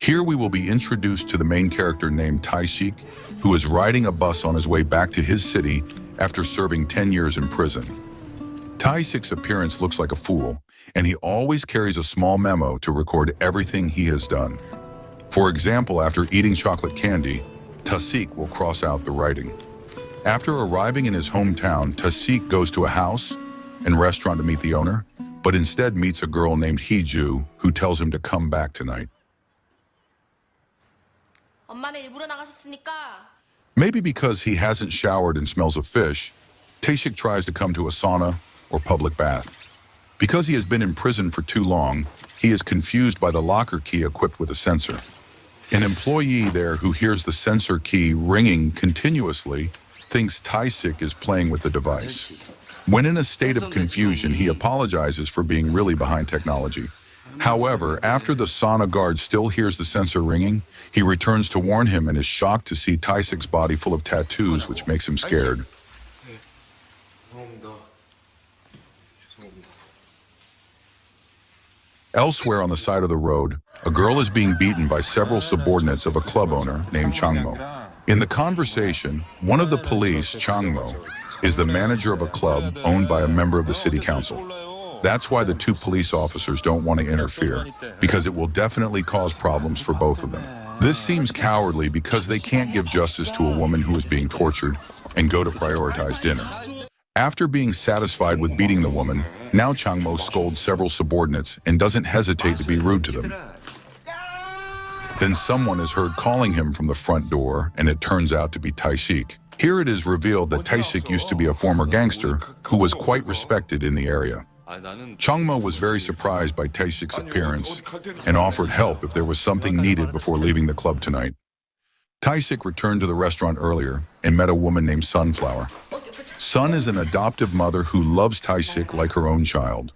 Here we will be introduced to the main character named Taik, who is riding a bus on his way back to his city after serving 10 years in prison. Taik's appearance looks like a fool, and he always carries a small memo to record everything he has done. For example, after eating chocolate candy, Taik will cross out the writing. After arriving in his hometown, Taik goes to a house and restaurant to meet the owner, but instead meets a girl named Hee-ju who tells him to come back tonight. Maybe because he hasn't showered and smells of fish, Taik tries to come to a sauna or public bath. Because he has been in prison for too long, he is confused by the locker key equipped with a sensor. An employee there who hears the sensor key ringing continuously thinks Taik is playing with the device. When in a state of confusion, he apologizes for being really behind technology. However, after the sauna guard still hears the sensor ringing, he returns to warn him and is shocked to see Taik's body full of tattoos, which makes him scared. Elsewhere on the side of the road, a girl is being beaten by several subordinates of a club owner named Changmo. In the conversation, one of the police, Changmo, is the manager of a club owned by a member of the city council. That's why the two police officers don't want to interfere, because it will definitely cause problems for both of them. This seems cowardly because they can't give justice to a woman who is being tortured and go to prioritize dinner. After being satisfied with beating the woman, now Changmo scolds several subordinates and doesn't hesitate to be rude to them. Then someone is heard calling him from the front door, and it turns out to be Taik. Here it is revealed that Taik used to be a former gangster who was quite respected in the area. Changmo was very surprised by Taik's appearance and offered help if there was something needed before leaving the club tonight. Taik returned to the restaurant earlier and met a woman named Sunflower. Sun is an adoptive mother who loves Taik like her own child.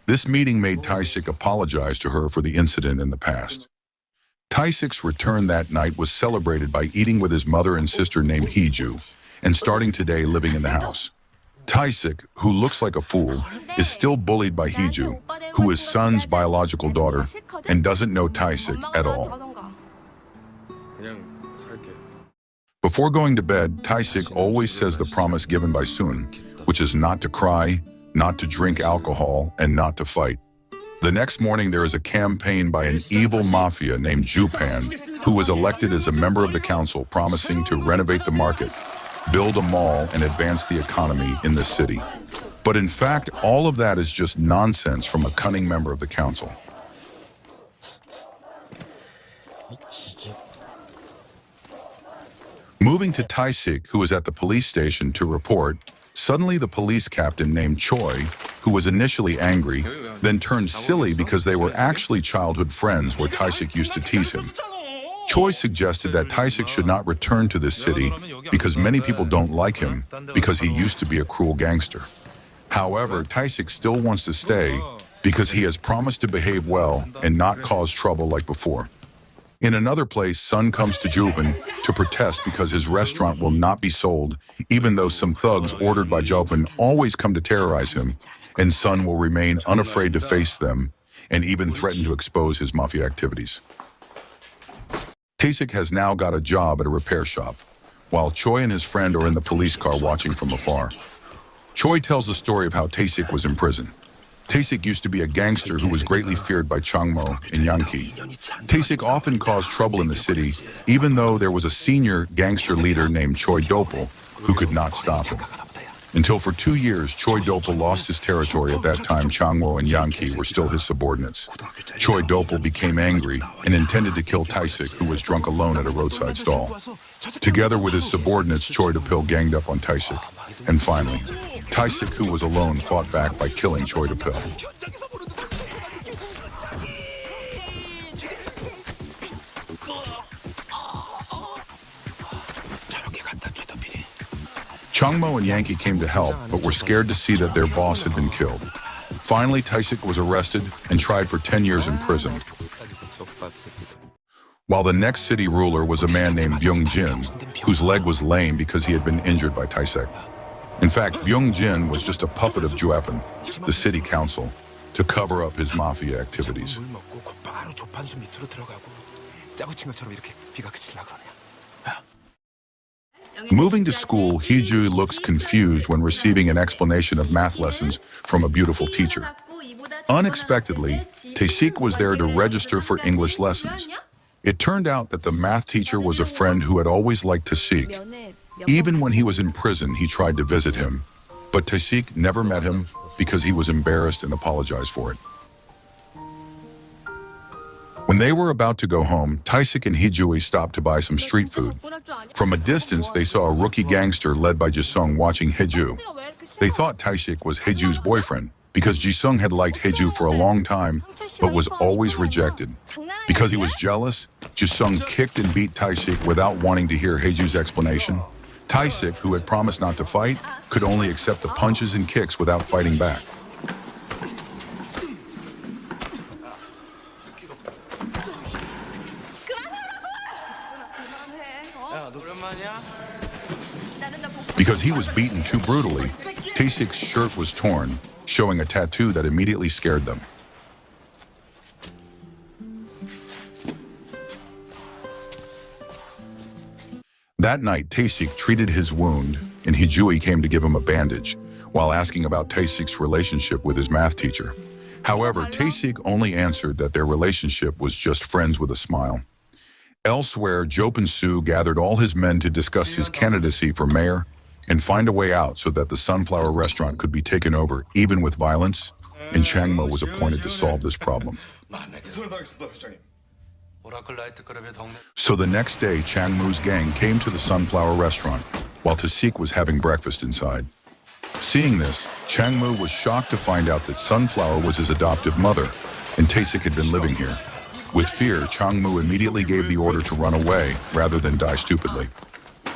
This meeting made Taik apologize to her for the incident in the past. Taik's return that night was celebrated by eating with his mother and sister named Hee-ju, and starting today living in the house. Taik, who looks like a fool, is still bullied by Hee-ju, who is Sun's biological daughter, and doesn't know Taik at all. Before going to bed, Taik always says the promise given by Sun, which is not to cry, not to drink alcohol, and not to fight. The next morning, there is a campaign by an evil mafia named Jupan, who was elected as a member of the council, promising to renovate the market, build a mall, and advance the economy in the city. But in fact, all of that is just nonsense from a cunning member of the council. Moving to Taik, who is at the police station to report, suddenly the police captain named Choi, who was initially angry, then turned silly because they were actually childhood friends where Taik used to tease him. Choi suggested that Taik should not return to this city because many people don't like him because he used to be a cruel gangster. However, Taik still wants to stay because he has promised to behave well and not cause trouble like before. In another place, Sun comes to Jubin to protest because his restaurant will not be sold, even though some thugs ordered by Jubin always come to terrorize him, and Sun will remain unafraid to face them and even threaten to expose his mafia activities. Taik has now got a job at a repair shop, while Choi and his friend are in the police car watching from afar. Choi tells the story of how Taik was in prison. Taik used to be a gangster who was greatly feared by Changmo and Yanki. Taik often caused trouble in the city, even though there was a senior gangster leader named Choi Dopal who could not stop him. Until for 2 years, Choi Dopal lost his territory. At that time, Changmo and Yanki were still his subordinates. Choi Dopal became angry and intended to kill Taik, who was drunk alone at a roadside stall. Together with his subordinates, Choi Dopal ganged up on Taik. And finally, Taik, who was alone, fought back by killing Choi Dopal. Changmo and Yanki came to help, but were scared to see that their boss had been killed. Finally, Taik was arrested and tried for 10 years in prison. While the next city ruler was a man named Byung-jin, whose leg was lame because he had been injured by Taik. In fact, Byung-jin was just a puppet of Juepan, the city council, to cover up his mafia activities. 짜고 친 것처럼 이렇게 비각치려고 그러냐? Moving to school, Hee-ju looks confused when receiving an explanation of math lessons from a beautiful teacher. Unexpectedly, Taik was there to register for English lessons. It turned out that the math teacher was a friend who had always liked Taik. Even when he was in prison, he tried to visit him, but Taik never met him because he was embarrassed and apologized for it. When they were about to go home, Taik and Hee-ju stopped to buy some street food. From a distance, they saw a rookie gangster led by Ji-sung watching Hee-ju. They thought Taik was Hee-ju's boyfriend because Ji-sung had liked Hee-ju for a long time, but was always rejected. Because he was jealous, Ji-sung kicked and beat Taik without wanting to hear Hee-ju's explanation. Taik, who had promised not to fight, could only accept the punches and kicks without fighting back. Because he was beaten too brutally, Tasik's shirt was torn, showing a tattoo that immediately scared them. That night, Taik treated his wound, and Hee-ju came to give him a bandage, while asking about Tasik's relationship with his math teacher. However, Taik only answered that their relationship was just friends with a smile. Elsewhere, Jopin-soo gathered all his men to discuss his candidacy for mayor and find a way out so that the Sunflower restaurant could be taken over, even with violence, and Changmo was appointed to solve this problem. So the next day, Changmo's gang came to the Sunflower restaurant, while Taik was having breakfast inside. Seeing this, Changmo was shocked to find out that Sunflower was his adoptive mother, and Taik had been living here. With fear, Changmo immediately gave the order to run away rather than die stupidly.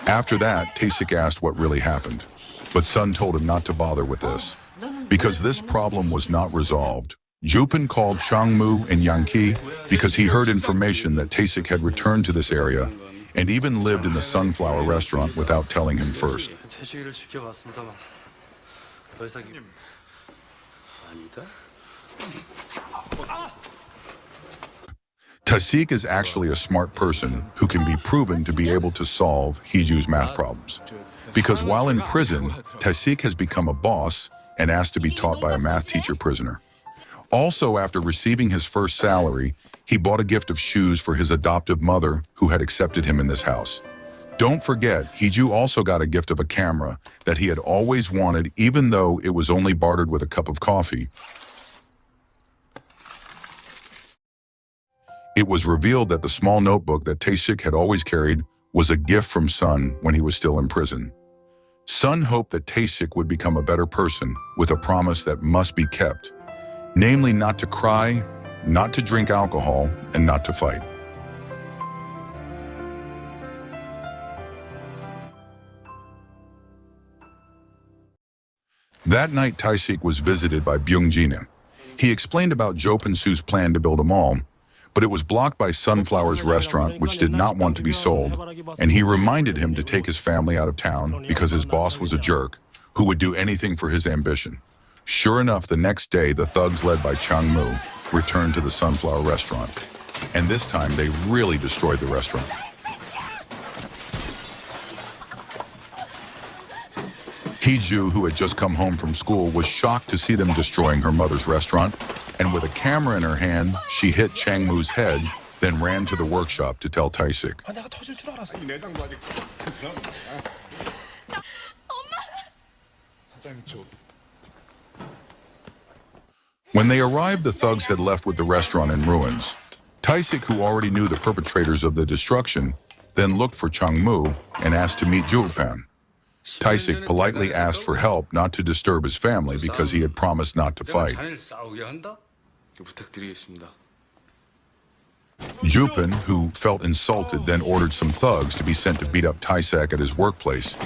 After that, Taik asked what really happened, but Sun told him not to bother with this. Because this problem was not resolved, Jupin called Changmu and Yanqi because he heard information that Taik had returned to this area and even lived in the Sunflower restaurant without telling him first. Taik is actually a smart person who can be proven to be able to solve Hee-ju's math problems. Because while in prison, Taik has become a boss and asked to be taught by a math teacher prisoner. Also, after receiving his first salary, he bought a gift of shoes for his adoptive mother who had accepted him in this house. Don't forget, Hee-ju also got a gift of a camera that he had always wanted, even though it was only bartered with a cup of coffee. It was revealed that the small notebook that Taik had always carried was a gift from Sun when he was still in prison. Sun hoped that Taik would become a better person with a promise that must be kept, namely not to cry, not to drink alcohol, and not to fight. That night, Taik was visited by Byung-jin. He explained about Jopin-soo's plan to build a mall, but it was blocked by Sunflower's restaurant, which did not want to be sold, and he reminded him to take his family out of town because his boss was a jerk who would do anything for his ambition. Sure enough, the next day, the thugs led by Changmu returned to the Sunflower restaurant, and this time they really destroyed the restaurant. Hee-ju, who had just come home from school, was shocked to see them destroying her mother's restaurant, and with a camera in her hand, she hit Changmu's head, then ran to the workshop to tell Taik. When they arrived, the thugs had left with the restaurant in ruins. Taik, who already knew the perpetrators of the destruction, then looked for Changmu and asked to meet Julpan. Taik politely asked for help not to disturb his family because he had promised not to fight. Jupin, who felt insulted, then ordered some thugs to be sent to beat up Taik at his workplace.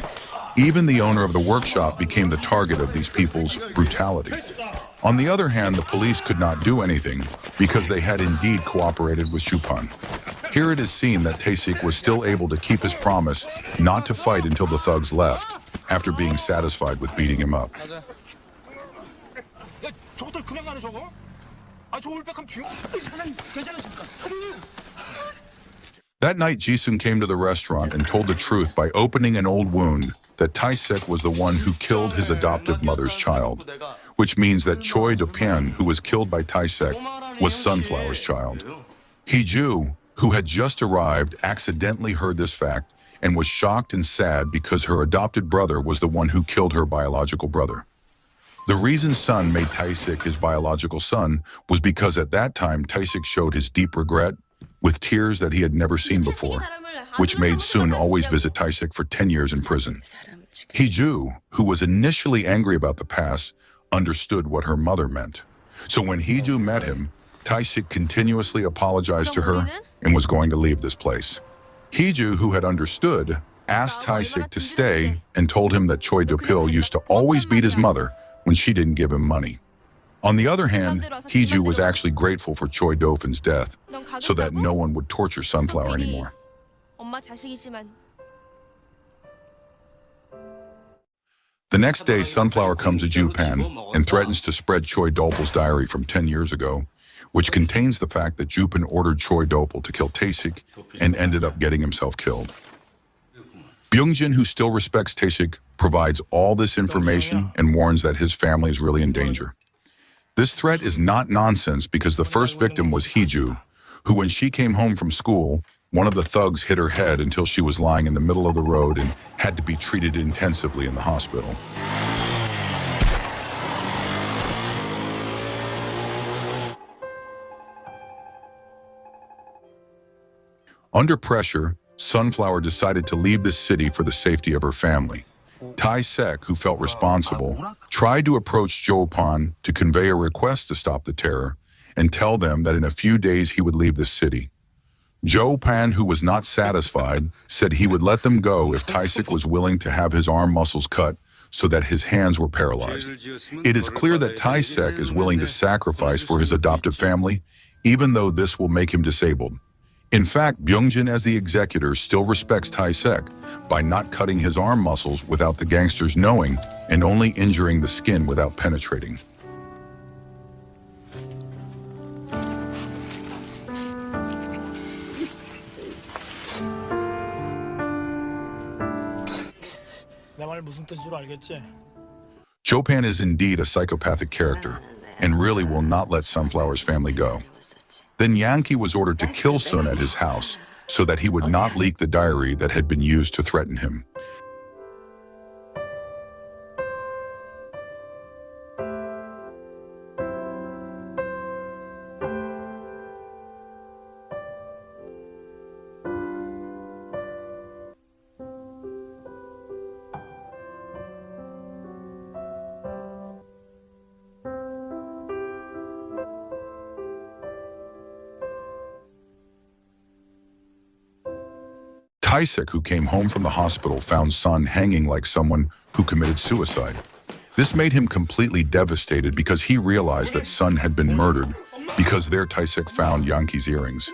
Even the owner of the workshop became the target of these people's brutality. On the other hand, the police could not do anything because they had indeed cooperated with Jupin. Here it is seen that Taik was still able to keep his promise not to fight until the thugs left, after being satisfied with beating him up. That night, Jisung came to the restaurant and told the truth by opening an old wound that Taik was the one who killed his adoptive mother's child, which means that Choi Do-pyeon, who was killed by Taik, was Sunflower's child. Hee-ju, who had just arrived, accidentally heard this fact and was shocked and sad because her adopted brother was the one who killed her biological brother. The reason Sun made Taik his biological son was because at that time Taik showed his deep regret with tears that he had never seen before, which made Sun always visit Taik for 10 years in prison. Hee-ju, who was initially angry about the past, understood what her mother meant. So when Hee-ju met him, Taik continuously apologized to her and was going to leave this place. Hee-ju, who had understood, asked Taik to stay and told him that Choi Do-pyeon used to always beat his mother when she didn't give him money. On the other hand, Hee-ju was actually grateful for Choi Do-pyeon's death so that no one would torture Sunflower anymore. The next day, Sunflower comes to Japan and threatens to spread Choi Do-pyeon's diary from 10 years ago, which contains the fact that Japan ordered Choi Do-pyeon to kill Taik and ended up getting himself killed. Byung-jin, who still respects Taik, provides all this information and warns that his family is really in danger. This threat is not nonsense because the first victim was Hee-ju, who when she came home from school, one of the thugs hit her head until she was lying in the middle of the road and had to be treated intensively in the hospital. Under pressure, Sunflower decided to leave the city for the safety of her family. Taik, who felt responsible, tried to approach Japan to convey a request to stop the terror and tell them that in a few days he would leave the city. Japan, who was not satisfied, said he would let them go if Taik was willing to have his arm muscles cut so that his hands were paralyzed. It is clear that Taik is willing to sacrifice for his adoptive family, even though this will make him disabled. In fact, Byung-jin as the executor still respects Taik by not cutting his arm muscles without the gangsters knowing and only injuring the skin without penetrating. Japan is indeed a psychopathic character and really will not let Sunflower's family go. Then Yankee was ordered to kill Sun at his house so that he would not leak the diary that had been used to threaten him. Taik, who came home from the hospital, found Sun hanging like someone who committed suicide. This made him completely devastated because he realized that Sun had been murdered because there Taik found Yankee's earrings.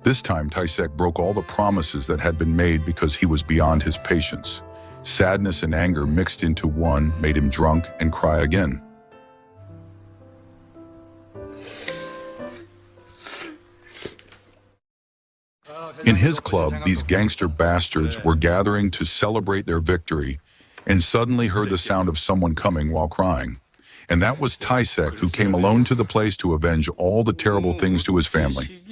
This time, Taik broke all the promises that had been made because he was beyond his patience. Sadness and anger mixed into one made him drunk and cry again. In his club, these gangster bastards were gathering to celebrate their victory and suddenly heard the sound of someone coming while crying. And that was Taik, who came alone to the place to avenge all the terrible things to his family.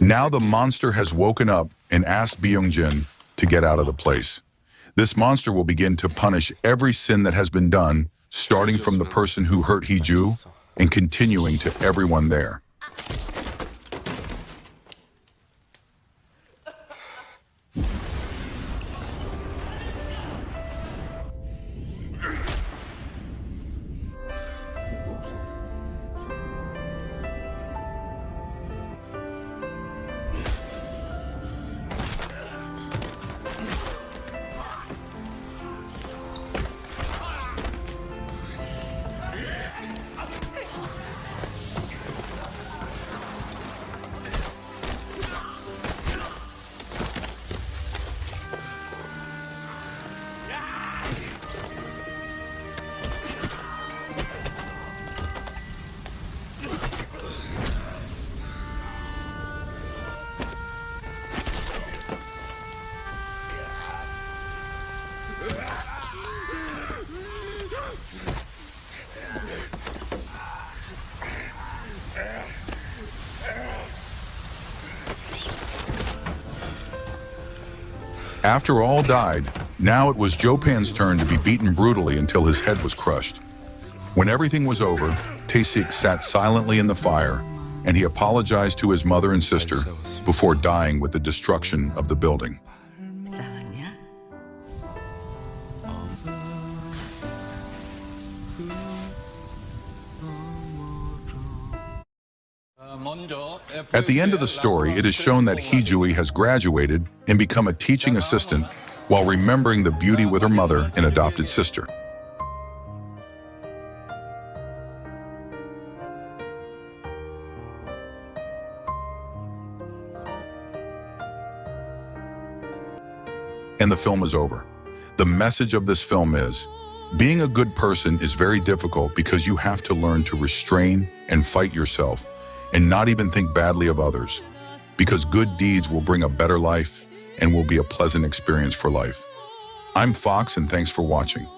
Now the monster has woken up and asked Byung-jin to get out of the place. This monster will begin to punish every sin that has been done, starting from the person who hurt Hee-ju and continuing to everyone there. After all died, now it was Jopan's turn to be beaten brutally until his head was crushed. When everything was over, Taik sat silently in the fire, and he apologized to his mother and sister before dying with the destruction of the building. 싸웠냐? At the end of the story, it is shown that Hee-jui has graduated and become a teaching assistant while remembering the beauty with her mother and adopted sister. And the film is over. The message of this film is, being a good person is very difficult because you have to learn to restrain and fight yourself and not even think badly of others, because good deeds will bring a better life and will be a pleasant experience for life. I'm Fox, and thanks for watching.